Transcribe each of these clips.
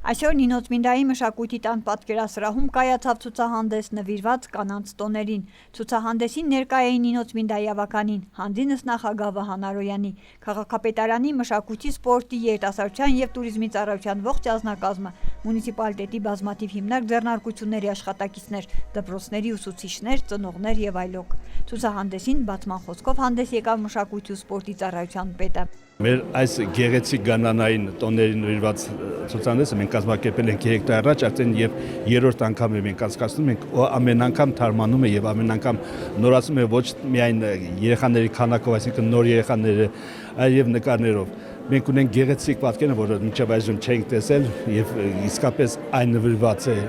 Այսօր Նինոցմինդայի մշակույթի տան պատկերասրահում կայացավ ցուցահանդես նվիրված կանանց տոներին։ Ցուցահանդեսին ներկա էին Նինոցմինդայի ավականին, Հանդինս նախագահ Վահան Արոյանի, քաղաքապետարանի մշակույթի, սպորտի, երիտասարդության և տուրիզմի ծառայության ողջ անձնակազմը, մունիցիպալիտետի բազմաթիվ հիմնարկ ձեռնարկությունների աշխատակիցներ, դպրոցների ուսուցիչներ, ծնողներ և այլոք։ Ցուցահանդեսին բացման խոսքով հանդես եկավ մշակույթի ու սպորտի ծառայության պետը։ Մեր այս գեղեցիկ գանանային տոներին նվիրված ցուցահանդեսը մենք կազմակերպել ենք 3 տարի առաջ, արդեն եւ երրորդ անգամ մենք անցկացնում ենք, ամեն անգամ թարմանում է եւ ամեն անգամ նորացում է ոչ միայն երեխաների քանակով, այսինքն նոր երեխաները, այլև նկարներով։ Մենք ունենք գեղեցիկ պատկերներ, որը մինչև այժմ չենք տեսել եւ իսկապես այն նվիրված է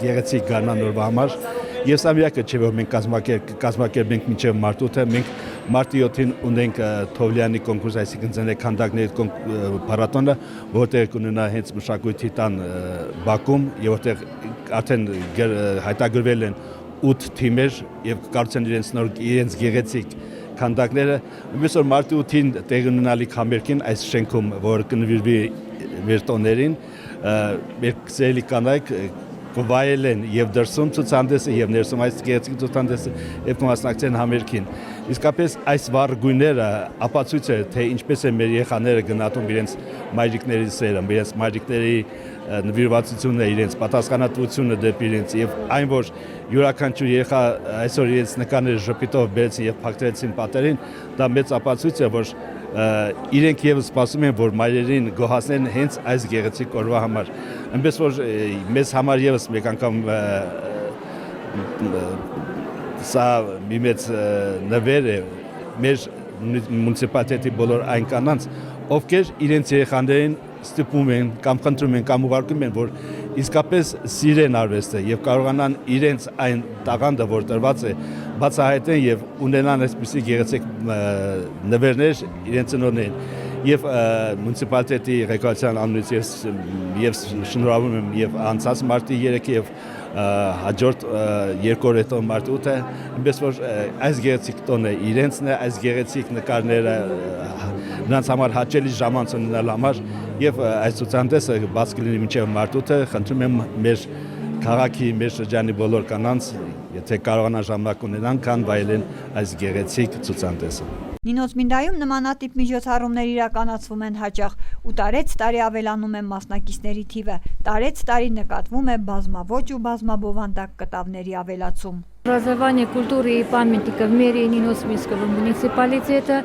գեղեցիկ գանանորվա համար։ Ես ամյակը չէ, որ մենք կազմակերպենք մինչև մարտ 8-ը, մենք մարտի 7-ին ունենք Թովլյանի կոնկուրս, այսինքն ձեռնարկանդակների փառատոնը, որտեղ կունենա հենց մշակույթի տան բակում, եւ որտեղ արդեն հայտագրվել են 8 թիմեր եւ կկառուցեն իրենց գեղեցիկ քանդակները։ Նույնիսկ որ մարտի 8-ին տեղի ունենալիք համերգին այս շենքում, որ կնվիրվի մեր տոներին, մեր սիրելի կանայք կվայելեն եւ դրսում ցուցահանդեսը եւ ներսում այս գեղեցիկ ցուցահանդեսը եւ կմասնակցեն համերգին։ Իսկապես այս վառ գույները ապացույց է, թե ինչպես է մեր երեխաները գնահատում իրենց մայրիկների սերը, իրենց մայրիկների նվիրվածությունը, իրենց պատասխանատվությունը դեպի իրենց եւ այն, որ յուրաքանչյուր երեխա այսօր իրենց նկարները ժպիտով բերեցին եւ փակտրեցին պատերին, դա մեծ ապացույց է, որ իրենք եւս սպասում են, որ մայրերին գոհացնեն հենց այս գեղեցիկ օրվա համար։ Այնպես որ մեզ համար եւս մեկ անգամ սա մի մեծ նվեր է մեր մունիցիպալիտետի բոլոր այն կանանց, ովքեր իրենց երեխաներին ստիպում են կամ խնդրում են կամ ուղարկում են, որ իսկապես սիրեն արվեստը եւ կարողանան իրենց այն տաղանդը, որ տրված է, բացահայտեն եւ ունենան այսպիսի գեղեցիկ նվերներ իրենց ծնողներին։ Եվ մունիցիպալիտետի ղեկավարության անունից ես շնորհավորում եմ եւ անցած մարտի 3 եւ հաջորդ երկու մարտի 8-ը, այնպես որ այս գեղեցիկ տոնը իրենցն է, այս գեղեցիկ նկարները նրանց համար հաճելի ժամանց ունենալ համար եւ այս ցուցահանդեսը բաց կլինի մինչեւ մարտի 8-ը, խնդրում եմ մեր քաղաքի, մեր շրջանի բոլոր կանանց, եթե կարողանան ժամանակ ունենան, կան վայելեն այս գեղեցիկ ցուցահանդեսը։ Նինոցմինդայում նմանատիպ միջոցառումներ իրականացվում են հաճախ ու տարեց տարի ավելանում է մասնակիցների թիվը, տարեց տարի նկատվում է բազմաոճ ու բազմաբովանդակ կտավների авելացում։ Образование культуры и памятника в мэрии Ниносминского муниципалитета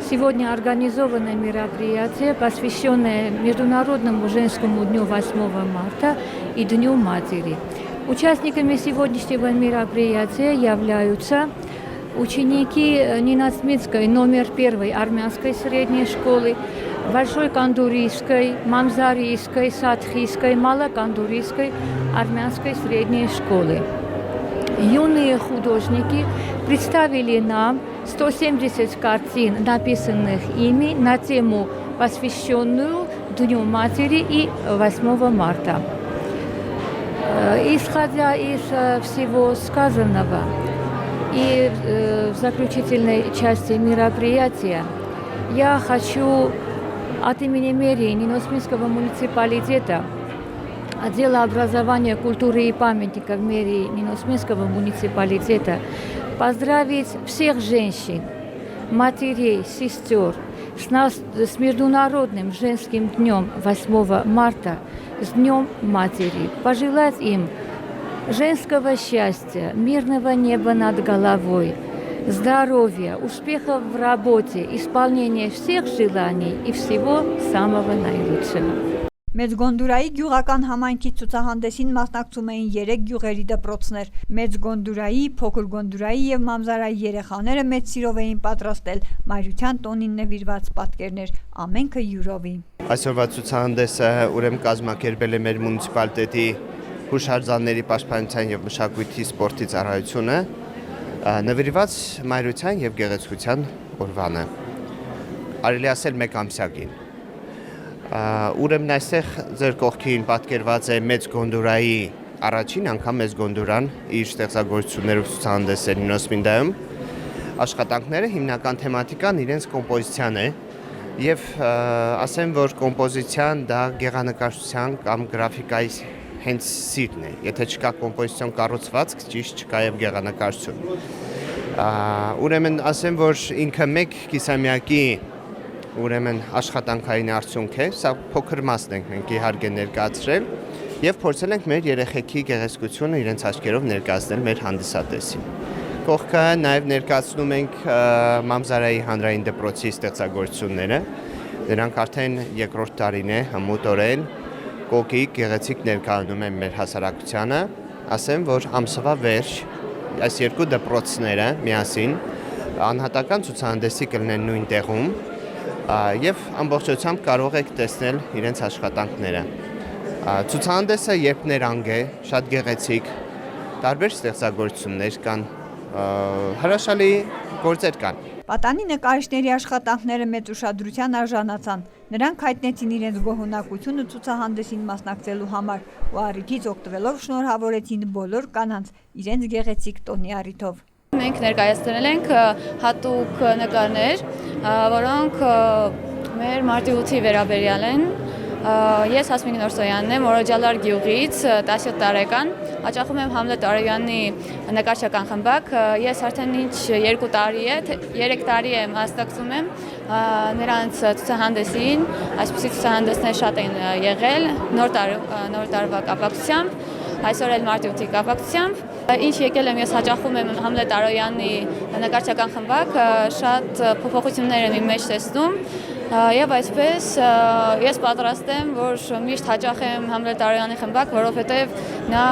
сегодня организовано мероприятие, посвященное Международному женскому дню 8 марта и Дню матери. Участниками сегодняшнего мероприятия являются ученики Ниносминской номер 1 армянской средней школы, Большой Кандурийской, Мамзарийской, Садхийской, Малокандурийской армянской средней школы. Юные художники представили нам 170 картин, написанных ими на тему, посвященную Дню матери и 8 марта. Исходя из всего сказанного, и в заключительной части мероприятия я хочу от имени мэрии Ниносминского муниципалитета, отдела образования, культуры и памятника в мэрии Ниносминского муниципалитета поздравить всех женщин, матерей, сестер с Международным женским днем 8 марта, с Днем матери, пожелать им женского счастья, мирного неба над головой, здоровья, успехов в работе, исполнения всех желаний и всего самого наилучшего. Մեծ Գոնդուրայի գյուղական համայնքի ցուցահանդեսին մասնակցում էին 3 գյուղերի դպրոցներ։ Մեծ Գոնդուրայի, Փոքր Գոնդուրայի եւ Մամզարայի երեխաները մեծ սիրով էին պատրաստել մայրության տոնին նվիրված պատկերներ, ամենքը յուրովի։ Այսօրվա ցուցահանդեսը ուրեմն կազմակերպել է մեր մունիցիպալիտետի հուշարձանների պաշտպանության եւ մշակույթի սպորտի ծառայությունը, նվիրված մայրության եւ գեղեցկության օրվանը։ Արելի ասել մեկ ամսյակին։ Ուրեմն այստեղ ձեր կողքին պատկերված է Մեծ Գոնդուրայի առաջին անգամ Մեծ Գոնդուրան իր ստեղծագործություններով ցուցահանդեսել Նինոսմինդայում։ Աշխատանքները հիմնական թեմատիկան իրենց կոմպոզիցիան է, Եվ ասեմ, որ կոմպոզիցիան դա գեղանկարչության կամ գրաֆիկայի հենց սիրտն է։ Եթե չկա կոմպոզիցիոն կառուցվածք, ճիշտ չկա եւ գեղանկարչություն։ Ուրեմն ասեմ, որ ինքը մեկ կիսամյակի ուրեմն աշխատանքային արդյունք է, սա փոքր մասն ենք մենք իհարկե ներկայացրել եւ փորձել ենք մեր երեխեքի գեղեցկությունը իրենց աչքերով ներկայացնել մեր հանդիսատեսին։ Կողքը նաեւ ներկայացնում ենք Մամզարայի հանրային դպրոցի ստեղծագործությունները։ Նրանք արդեն երկրորդ տարին է հմուտորեն կոկիկ գեղեցիկ ներկայանում են մեր հասարակությանը։ Ասեմ, որ ամսվա վերջ այս երկու դպրոցները միասին անհատական ցուցահանդեսի կլինեն նույն տեղում եւ ամբողջությամբ կարող եք տեսնել իրենց աշխատանքները։ Ցուցահանդեսը երբ ներանգ է, շատ գեղեցիկ, տարբեր ստեղծագործություններ կան, հրաշալի գործեր կան։ Պատանի նկարիչների աշխատանքները մեծ ուշադրության արժանացան։ Նրանք հայտնեցին իրենց գոհունակությունը ցուցահանդեսին մասնակցելու համար ու առիթից օգտվելով շնորհավորեցին բոլոր կանանց իրենց գեղեցիկ տոնի առիթով։ Մենք ներկայացնել ենք հատուկ նկարներ, որոնք մեր մարտի 8-ի վերաբերյալ են։ Ես Հասմիկ Նորսոյանն եմ, Օրոջալար գյուղից, 17 տարեկան, հաճախում եմ Համլետ Արոյանի նկարչական խմբակ։ Ես արդեն 2 տարի է, 3 տարի եմ մասնակցում եմ նրանց ցուցահանդեսին, այսպիսի ցուցահանդեսներ շատ են եղել նոր տարվա կապակցությամբ, այսօր էլ մարտի 8-ի կապակցությամբ։ Ինչ եկել եմ, ես հաճախում եմ Համլետ Արոյանի նկարչական խմբակ, շատ փոփոխություններ եմ իմ մեջ տեսնում եւ այսպես ես պատրաստ եմ, որ միշտ հաճախեմ Համլետ Արոյանի խմբակ, որովհետեւ նա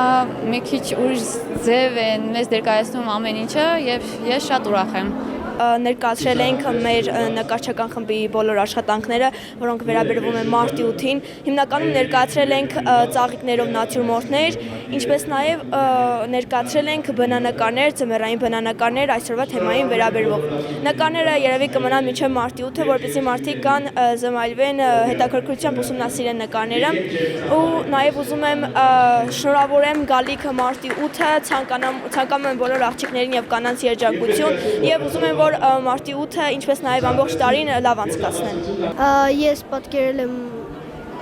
մի քիչ ուրիշ ձև են մեզ ներկայացնում ամեն ինչը եւ ես շատ ուրախ եմ։ Ներկայացրել ենք մեր նկարչական խմբի բոլոր աշխատանքները, որոնք վերաբերվում են մարտի 8-ին։ Հիմնականում ներկայացրել ենք ծաղիկներով նատյուրմորտներ, ինչպես նաև ներկայացրել ենք բնանկարներ, ձմեռային բնանկարներ այսօրվա թեմային վերաբերվող։ Նկարները երևի կմնան մինչև մարտի 8-ը, որպեսզի մարդիկ կան զմայլվեն, հետաքրքրությամբ ուսումնասիրեն նկարները։ Ու նաև ուզում եմ շնորհավորեմ գալիքը մարտի 8-ը, ցանկանում եմ բոլոր աղջիկներին եւ կանանց երջանկություն եւ ուզում եմ որ մարտի 8-ը, ինչպես նաև ամբողջ տարին լավ անցկացնեն։ Ես պատկերել եմ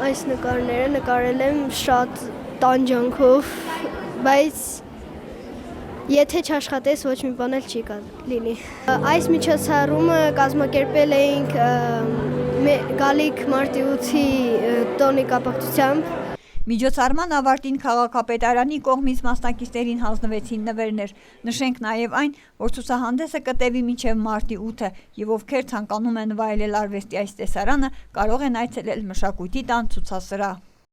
այս նկարները, նկարել եմ շատ տանջանքով, բայց եթե չաշխատես, ոչ մի բան էլ չի լինի։ Այս միջոցառումը կազմակերպել էինք գալիք մարտի 8-ի տոնի կապակցությամբ։ Միջոցառման ավարտին քաղաքապետարանի կողմից մասնակիցներին հանձնվեցին նվերներ։ Նշենք նաև այն, որ ցուցահանդեսը կտևի մինչև մարտի 8-ը եւ ովքեր ցանկանում են վայելել արվեստի այս տեսարանը, կարող են այցելել Մշակույթի տան ցուցասրահ։